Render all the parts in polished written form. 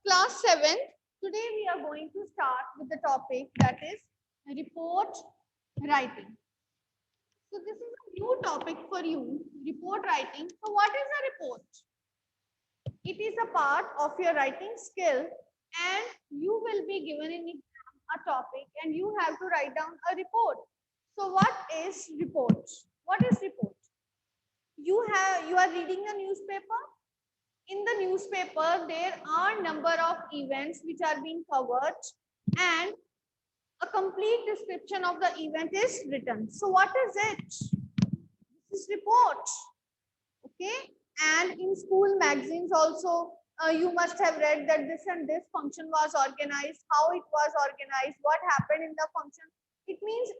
Class 7. Today we are going to start with the topic that is report writing. So this is a new topic for you, report writing. So what is a report? It is a part of your writing skill and you will be given in exam a topic and you have to write down a report. So what is report? What is report? You are reading a newspaper. In the newspaper, there are number of events which are being covered and a complete description of the event is written. So what is it? This is report. Okay. And in school magazines also, you must have read that this and this function was organized, how it was organized, what happened in the function. It means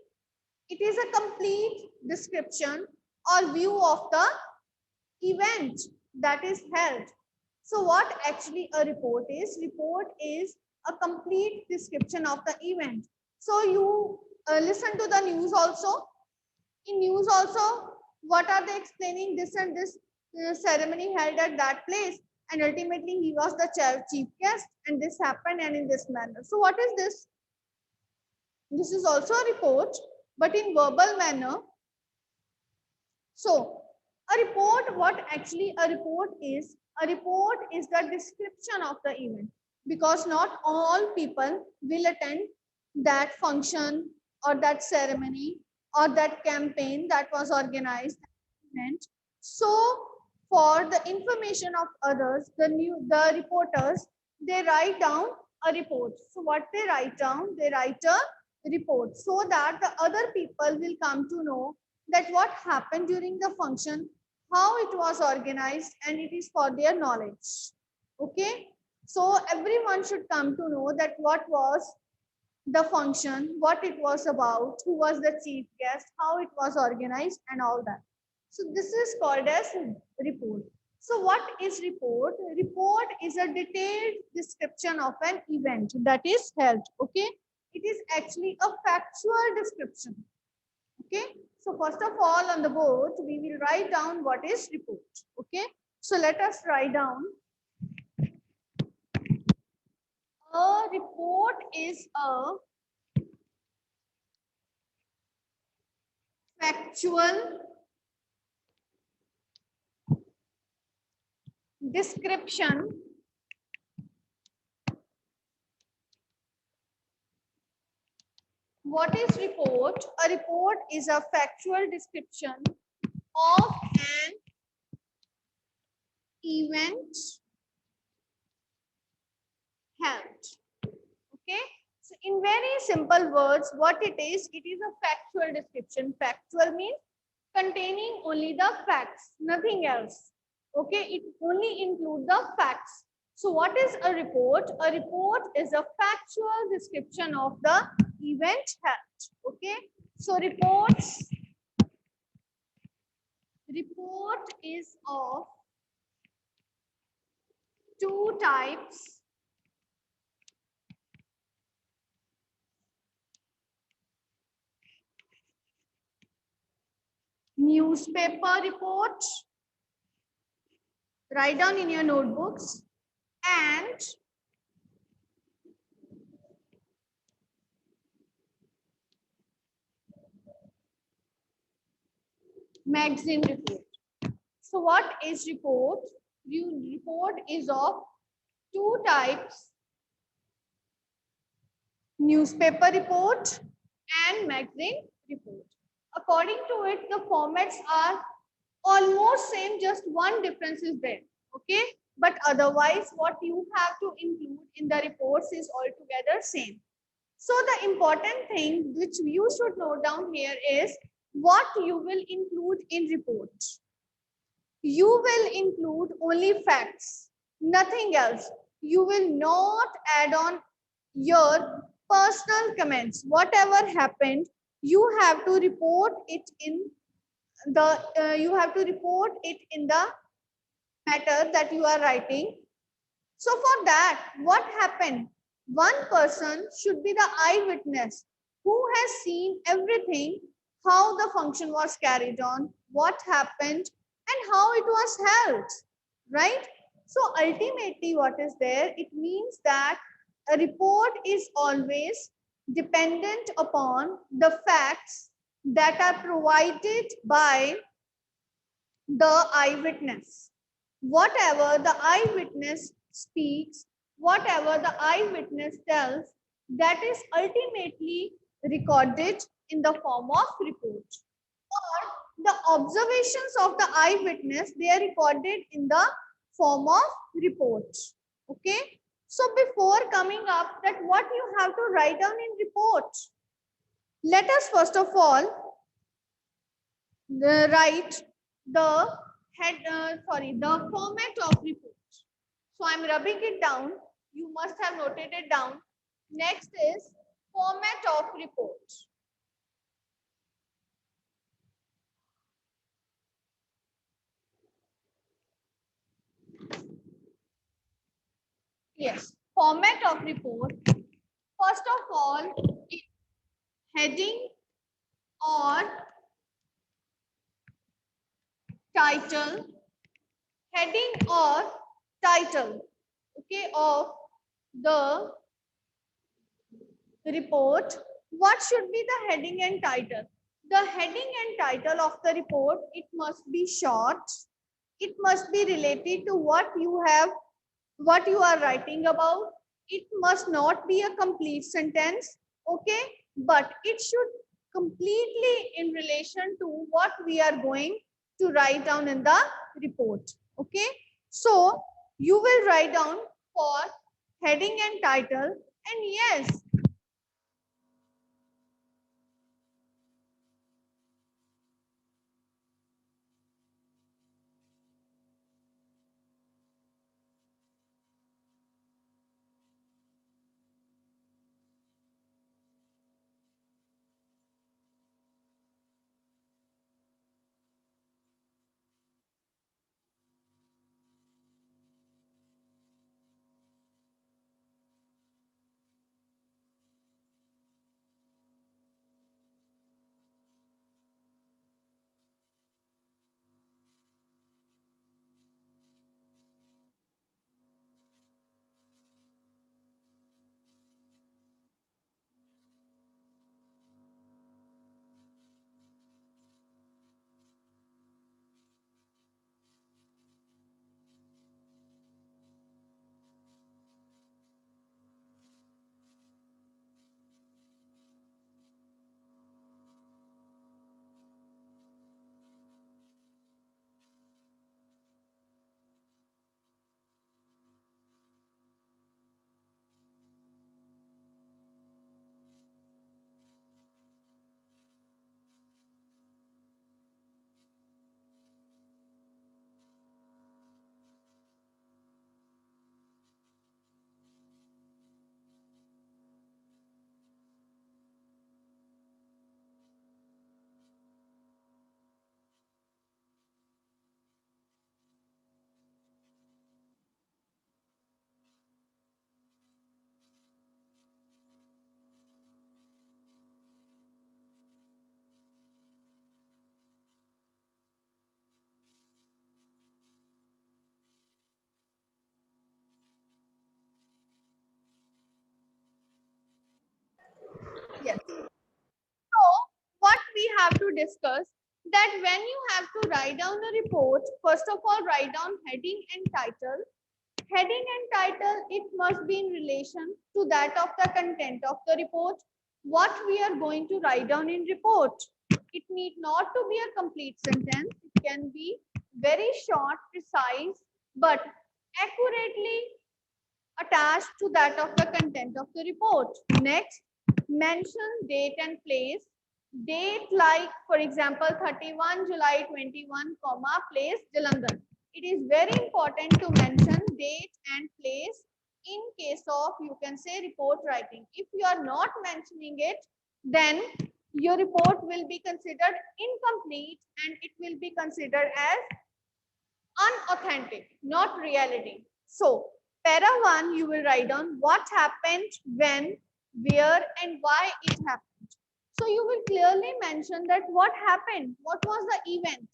it is a complete description or view of the event that is held. So what actually a report is? Report is a complete description of the event. So you listen to the news also. In news also, what are they explaining? This and this ceremony held at that place. And ultimately he was the chief guest and this happened and in this manner. So what is this? This is also a report, but in verbal manner. So a report, what actually a report is the description of the event, because not all people will attend that function or that ceremony or that campaign that was organized. So for the information of others, the reporters, they write down a report. So what they write down, they write a report so that the other people will come to know that what happened during the function, how it was organized, and it is for their knowledge. Okay. So everyone should come to know that what was the function, what it was about, who was the chief guest, how it was organized, and all that. So this is called as report. So what is report? Report is a detailed description of an event that is held. Okay. It is actually a factual description. Okay. So first of all on the board, we will write down what is report. Okay. So let us write down. A report is a factual description What is report? A report is a factual description of an event held. Okay. So in very simple words, what it is a factual description. Factual means containing only the facts, nothing else. Okay. It only includes the facts. So what is a report? A report is a factual description of the event held. Okay. So report is of two types. Newspaper report, write down in your notebooks, and magazine report. So what is report? Report is of two types: newspaper report and magazine report. According to it, the formats are almost same, just one difference is there. Okay, but otherwise what you have to include in the reports is altogether same. So the important thing which you should note down here is what you will include in report. You will include only facts, nothing else. You will not add on your personal comments. Whatever happened, you have to report it in the matter that you are writing. So for that, what happened? One person should be the eyewitness who has seen everything, how the function was carried on, what happened, and how it was held, right? So ultimately what is there? It means that a report is always dependent upon the facts that are provided by the eyewitness. Whatever the eyewitness speaks, whatever the eyewitness tells, that is ultimately recorded in the form of report. Or the observations of the eyewitness, they are recorded in the form of report. Okay. So before coming up that what you have to write down in report, let us first of all write the the format of report. So I'm rubbing it down. You must have noted it down. Next is format of report. Yes, format of report. First of all, heading or title, heading or title, okay, of the report. What should be the heading and title? The heading and title of the report, it must be short. It must be related to what you are writing about. It must not be a complete sentence, okay? But it should completely in relation to what we are going to write down in the report, okay? So you will write down for heading and title, and yes, yes. So what we have to discuss, that when you have to write down a report, first of all write down heading and title. Heading and title, it must be in relation to that of the content of the report. What we are going to write down in report. It need not to be a complete sentence. It can be very short, precise, but accurately attached to that of the content of the report. Next, mention date and place. Date like, for example, 31 July 21, comma, place Jalandhar. It is very important to mention date and place in case of, you can say, report writing. If you are not mentioning it, then your report will be considered incomplete and it will be considered as unauthentic, not reality. So, para 1, you will write down what happened, when, where, and why it happened. So, you will clearly mention that what happened, what was the event.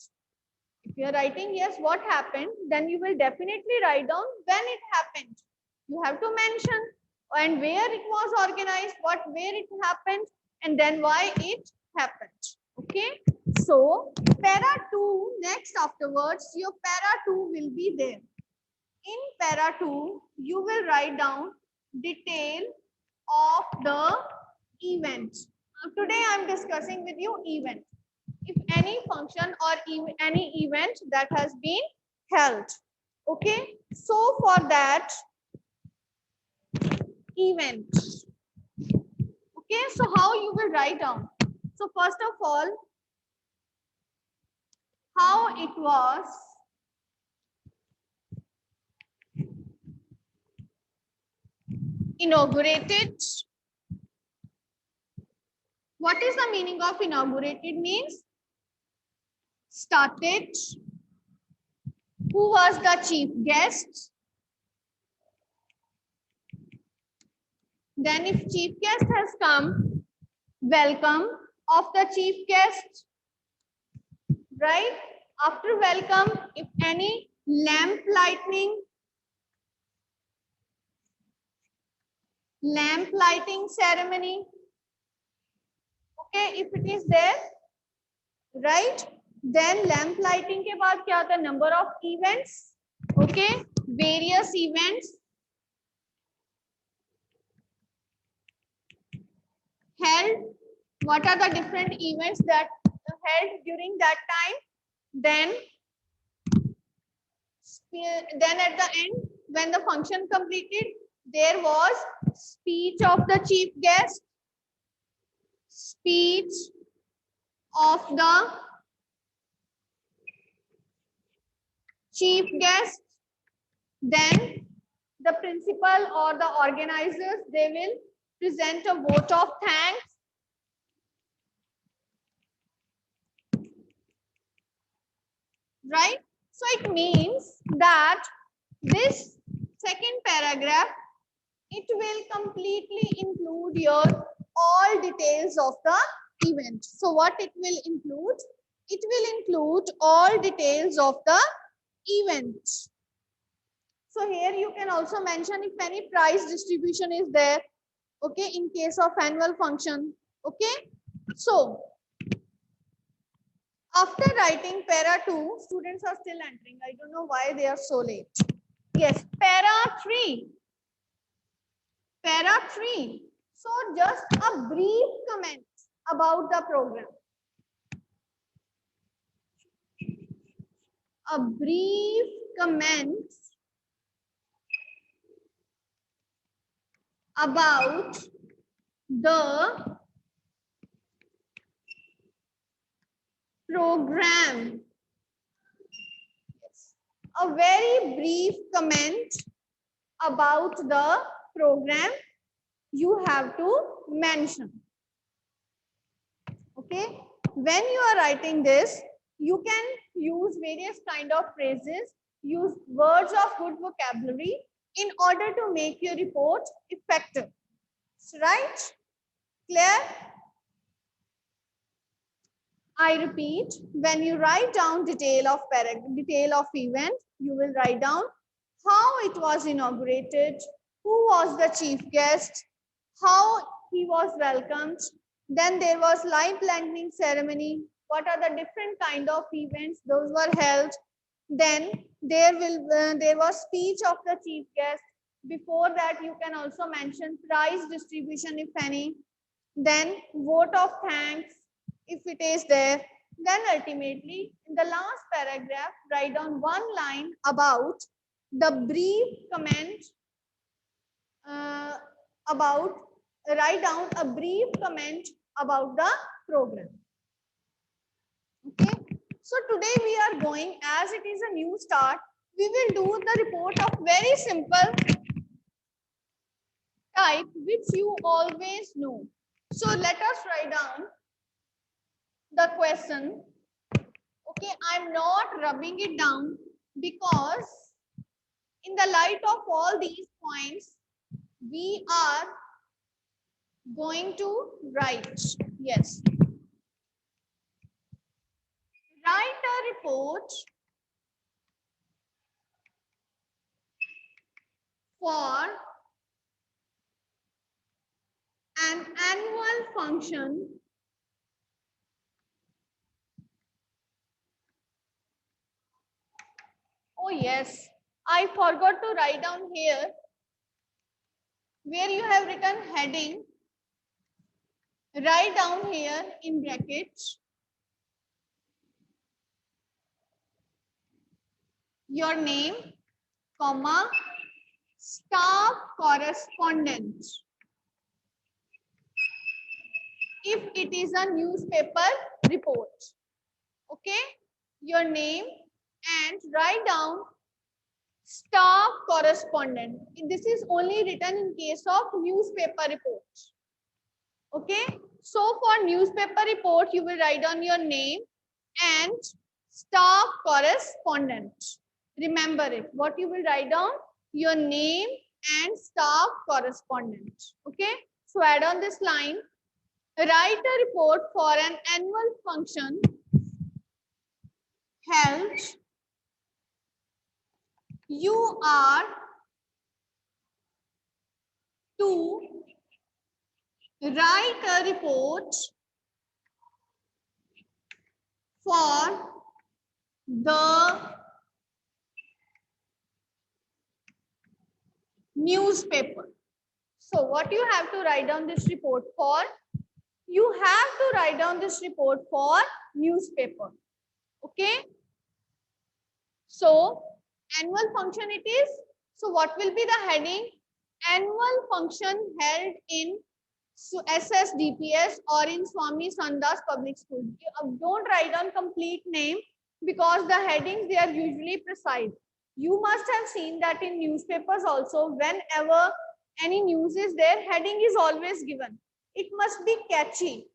If you are writing yes, what happened, then you will definitely write down when it happened. You have to mention and where it was organized, where it happened, and then why it happened. Okay. So para 2, next afterwards, your para 2 will be there. In para 2, you will write down detail of the event. Today I am discussing with you event. If any function or any event that has been held. Okay. So for that event. Okay. So how you will write down? So first of all, how it was inaugurated. What is the meaning of inaugurated? Means started. Who was the chief guest? Then if chief guest has come, welcome of the chief guest. Right? After welcome, if any lamp lighting ceremony. Okay, if it is there, right? Then lamp lighting के बाद क्या होता है? Number of events. Okay, various events held. What are the different events that held during that time? Then at the end, when the function completed, there was speech of the chief guest, speech of the chief guest. Then the principal or the organizers, they will present a vote of thanks. Right? So it means that this second paragraph, it will completely include your all details of the event. So what it will include? It will include all details of the event. So here you can also mention if any prize distribution is there. Okay, in case of annual function. Okay. So after writing para 2, students are still entering. I don't know why they are so late. Yes, para 3. Para 3. So just a brief comment about the program. A brief comment about the program. Yes. A very brief comment about the program you have to mention. Okay. When you are writing this, you can use various kind of phrases, use words of good vocabulary in order to make your report effective. Right? Clear? I repeat, when you write down detail of event, you will write down how it was inaugurated, who was the chief guest, how he was welcomed. Then there was light lightning ceremony. What are the different kind of events those were held? Then there was speech of the chief guest. Before that, you can also mention prize distribution if any. Then vote of thanks if it is there. Then ultimately, in the last paragraph, write down one line about the brief comment write down a brief comment about the program. Okay. So today we are going, as it is a new start, we will do the report of very simple type which you always know. So let us write down the question. Okay, I'm not rubbing it down because in the light of all these points, we are going to write. Yes. Write a report for an annual function oh yes, I forgot to write down here where you have written heading. Write down here in brackets your name, comma, staff correspondent. If it is a newspaper report, okay, your name and write down staff correspondent. This is only written in case of newspaper reports. Okay, so for newspaper report, you will write down your name and staff correspondent. Remember it. What you will write down? Your name and staff correspondent. Okay, so add on this line. Write a report for an annual function held. You are to write a report for the newspaper. So what you have to write down this report for? You have to write down this report for newspaper. Okay. So annual function it is. So what will be the heading? Annual function held in SSDPS or in Swami Sandas Public School. Don't write down complete name because the headings, they are usually precise. You must have seen that in newspapers also, whenever any news is there, heading is always given. It must be catchy.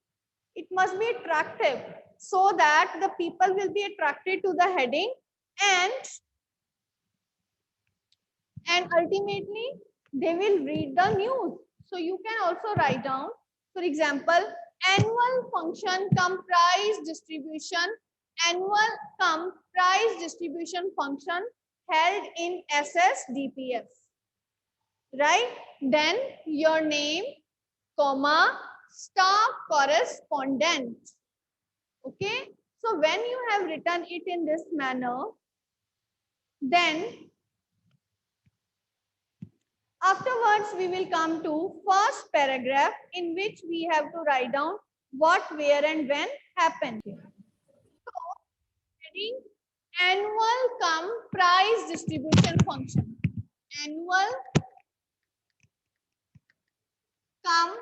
It must be attractive so that the people will be attracted to the heading and ultimately they will read the news. So you can also write down, for example, annual function cum prize distribution, annual cum prize distribution function held in SSDPS. Right? Then your name, comma, staff correspondent. Okay? So when you have written it in this manner, then afterwards, we will come to first paragraph in which we have to write down what, where and when happened. So, heading annual cum prize distribution function. Annual cum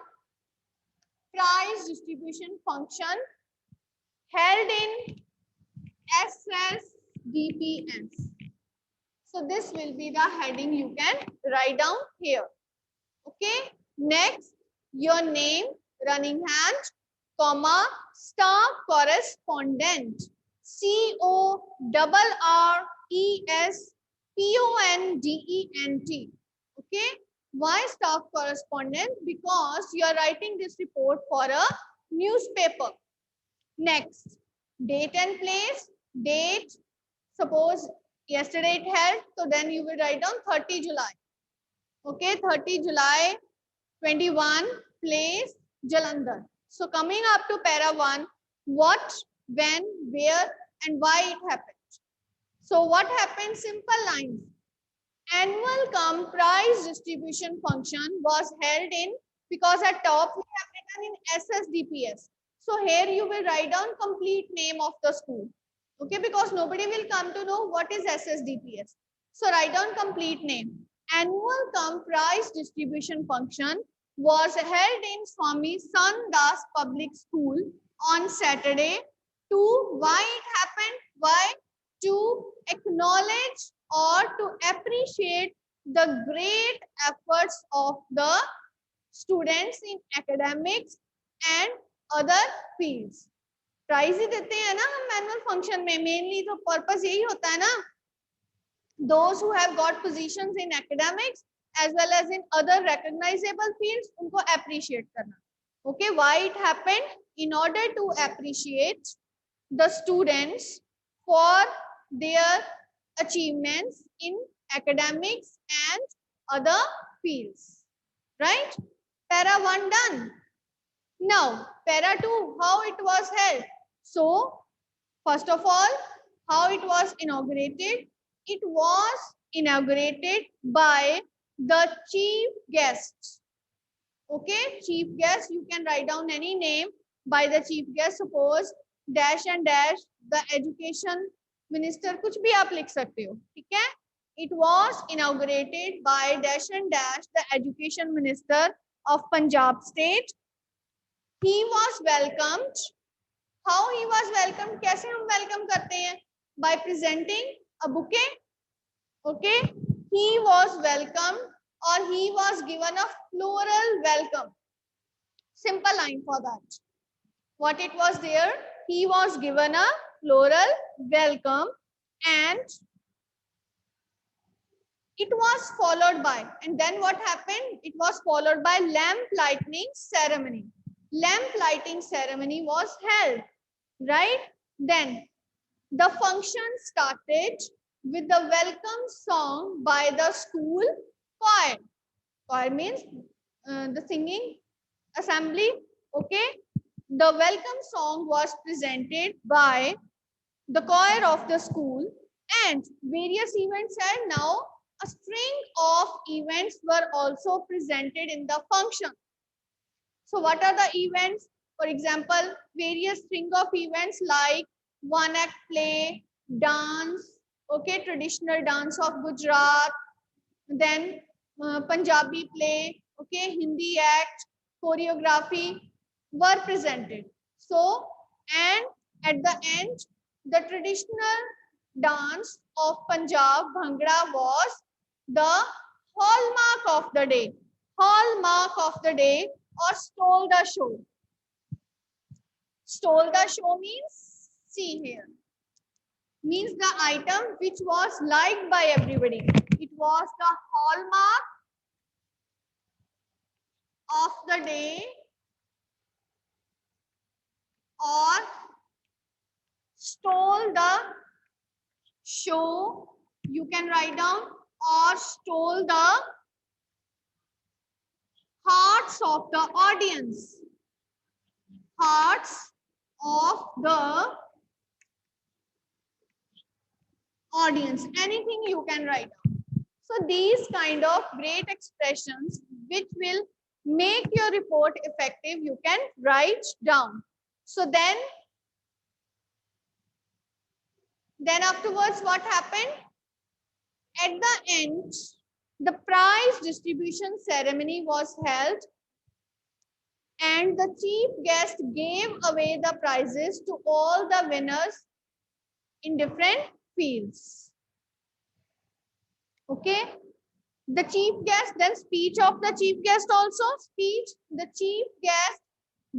prize distribution function held in SSDPS. So this will be the heading you can write down here. Okay. Next, your name, running hand, comma, staff correspondent. CORRESPONDENT. Okay. Why staff correspondent? Because you are writing this report for a newspaper. Next, date and place. Date, suppose yesterday it held, so then you will write down 30 July. Okay, 30 July 21, place Jalandhar. So coming up to para 1, what, when, where and why it happened. So what happened? Simple lines. Annual cum prize distribution function was held in, because at top we have written in SSDPS. So here you will write down complete name of the school. Okay, because nobody will come to know what is SSDPS. So write down complete name. Annual cum prize distribution function was held in Swami Sandas Public School on Saturday. Why it happened? Why? To acknowledge or to appreciate the great efforts of the students in academics and other fields. Prize ही देते हैं ना हम annual function में, mainly तो purpose यही होता है ना, those who have got positions in academics as well as in other recognizable fields, उनको appreciate करना. Okay, why it happened? In order to appreciate the students for their achievements in academics and other fields. Right? Para 1 done. Now, para 2, how it was held? So, first of all, how it was inaugurated? It was inaugurated by the chief guest. Okay, chief guest, you can write down any name by the chief guest. Suppose dash and dash, the education minister, कुछ भी आप लिख सकते हो, ठीक है? It was inaugurated by dash and dash, the education minister of Punjab state. He was welcomed. How he was welcomed? कैसे हम welcome करते हैं? By presenting a bouquet. Okay, he was welcomed or he was given a floral welcome. Simple line for that. What it was there? He was given a floral welcome and it was followed by, and then what happened? It was followed by lamp lighting ceremony. Lamp lighting ceremony was held, right? Then the function started with the welcome song by the school choir. Choir means the singing assembly. Okay, the welcome song was presented by the choir of the school and various events are now. A string of events were also presented in the function. So what are the events? For example, various string of events like one act play, dance, okay, traditional dance of Gujarat, then Punjabi play, okay, Hindi act, choreography were presented. So, and at the end, the traditional dance of Punjab, Bhangra, was the hallmark of the day. Hallmark of the day or stole the show. Stole the show means, see here, means the item which was liked by everybody. It was the hallmark of the day or stole the show, you can write down, or stole the hearts of the audience. Hearts of the audience. Anything you can write down. So these kind of great expressions which will make your report effective, you can write down. So then afterwards what happened? At the end, the prize distribution ceremony was held and the chief guest gave away the prizes to all the winners in different fields. Okay, the chief guest, then speech of the chief guest also. Speech, the chief guest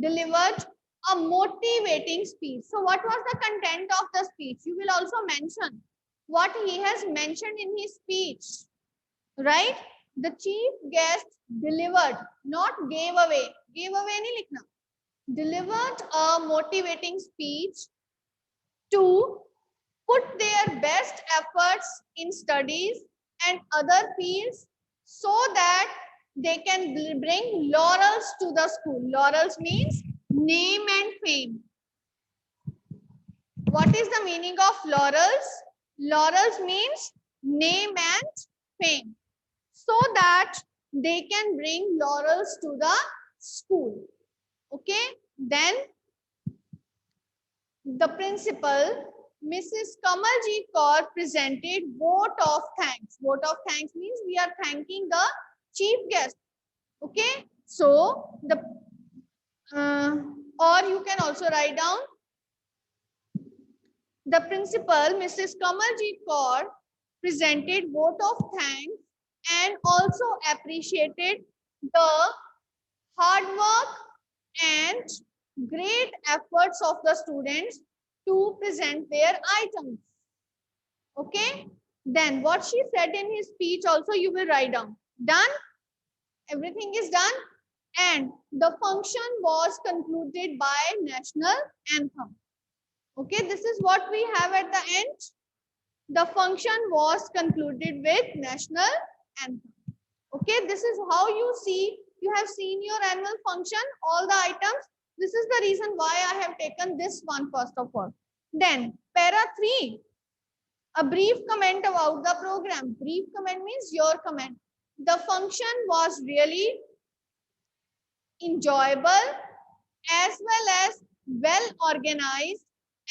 delivered a motivating speech. So what was the content of the speech? You will also mention what he has mentioned in his speech, right? The chief guest delivered, not gave away. Gave away nahi likhna. Delivered a motivating speech to put their best efforts in studies and other fields so that they can bring laurels to the school. Laurels means name and fame. What is the meaning of laurels? Laurels means name and fame, so that they can bring laurels to the school. Okay, then the principal, Mrs. Kamaljeet Kaur, presented vote of thanks. Vote of thanks means we are thanking the chief guest. Okay, so the or you can also write down the principal, Mrs. Kamaljeet Kaur, presented vote of thanks and also appreciated the hard work and great efforts of the students to present their items. Okay, then what she said in his speech also you will write down. Done? Everything is done, and the function was concluded by national anthem. Okay, this is what we have at the end. The function was concluded with national anthem. Okay, this is how you see, you have seen your annual function, all the items. This is the reason why I have taken this one first of all. Then para 3, a brief comment about the program. Brief comment means your comment. The function was really enjoyable as well as well organized,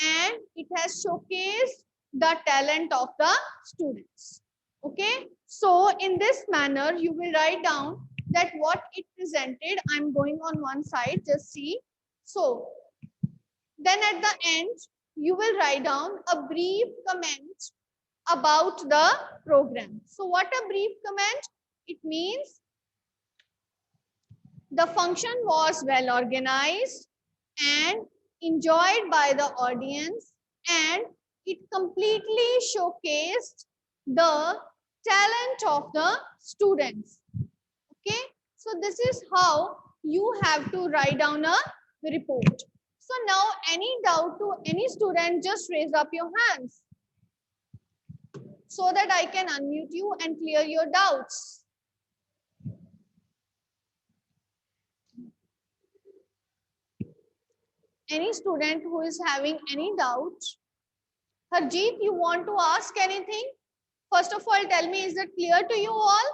and it has showcased the talent of the students. Okay, so in this manner you will write down that what it presented. I'm going on one side, just see. So then at the end you will write down a brief comment about the program. So what a brief comment? It means the function was well organized and enjoyed by the audience, and it completely showcased the talent of the students. Okay, so this is how you have to write down a report. So now any doubt to any student, just raise up your hands so that I can unmute you and clear your doubts. Any student who is having any doubt? Harjeet, you want to ask anything? First of all, tell me, is it clear to you all?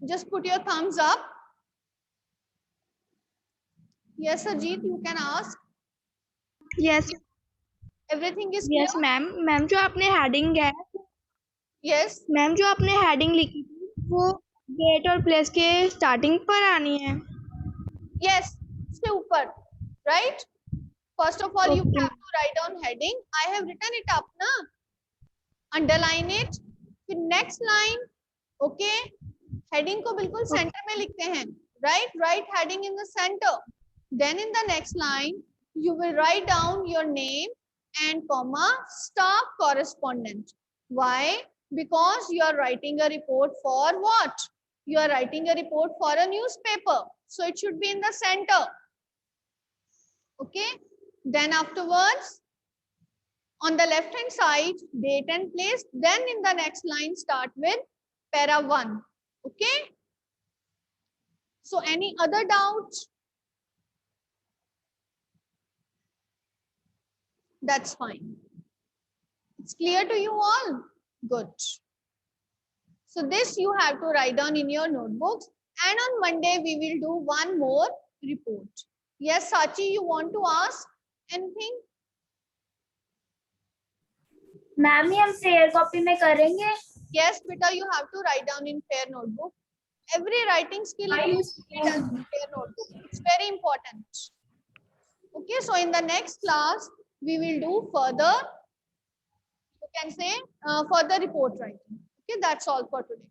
Just put your thumbs up. Yes, Harjeet, you can ask. Yes, Everything is clear? yes ma'am ma'am जो आपने heading है Yes. Ma'am जो आपने heading लिखी थी वो date और place के स्टार्टिंग पर आनी है Yes, उसके ऊपर, right? First of all, you Okay. have to write down heading. I have written it up, na? Underline it. फिर next line, okay? Heading को बिल्कुल center में लिखते हैं, right? Write heading in the center. Then in the next line, you will write down your name and comma staff correspondent. Why? Because you are writing a report for what? You are writing a report for a newspaper. So it should be in the center. Okay. Then afterwards, on the left hand side, date and place. Then in the next line, start with para 1. Okay. So any other doubts? That's fine. It's clear to you all? Good. So this you have to write down in your notebooks. And on Monday, we will do one more report. Yes, Sachi, you want to ask anything? Ma'am ये हम fair copy में करेंगे. Yes, beta, you have to write down in fair notebook. Every writing skill is done in fair notebook. It's very important. Okay, so in the next class, we will do further, you can say, further report writing. Okay, that's all for today.